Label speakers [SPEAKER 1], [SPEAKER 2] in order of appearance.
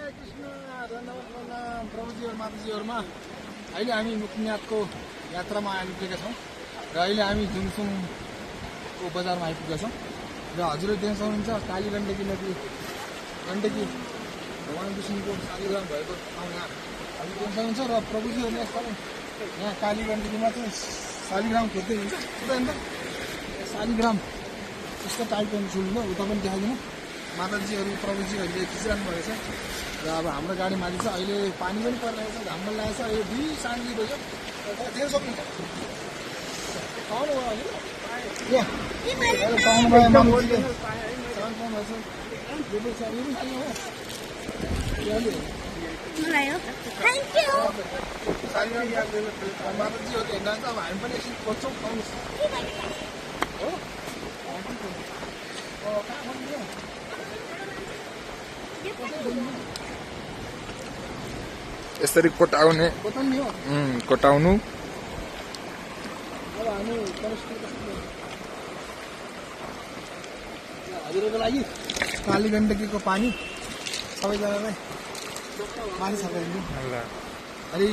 [SPEAKER 1] कृष्ण धन्यवाद प्रणाम प्रभुजी और माताजीहरूमा अहिले हामी मुक्तिनाथको यात्रामा आइपुगेका छौँ र अहिले हामी जुमसुमको बजारमा आइपुगेका छौँ र हजुरले देख्न सक्नुहुन्छ काली गण्डकी नदी गण्डकी भगवान विष्णुको शालिग्राम भएको ठाउँ यहाँ हजुर देख्न सक्नुहुन्छ र प्रभुजीहरूले यहाँ काली गण्डकीमा चाहिँ शालिग्राम खोज्दै हुन्छ शालिग्राम यस्तो टाइपको सुन्नु उता पनि देखाइदिनु माताजीहरू प्रभुजीहरूले खिचिरहनु भएको छ र अब हाम्रो गाडी माथि छ अहिले पानी पनि परिरहेको छ घाम पनि लागेको छ यो 2 शान्ति भयो देख्न सक्नुहुन्छ पाउनु भयो हजुर पाउनु भयो माताजीले माताजीहरू हेर्न जान्छ अब हामी पनि एकछिन खोज्छौँ पाउनुहोस् हो
[SPEAKER 2] यसरी कोटाउने कोटाउनु
[SPEAKER 1] हजुरको लागि काली गण्डकीको पानी सबैजनालाई माथि सघाइदिनु हरि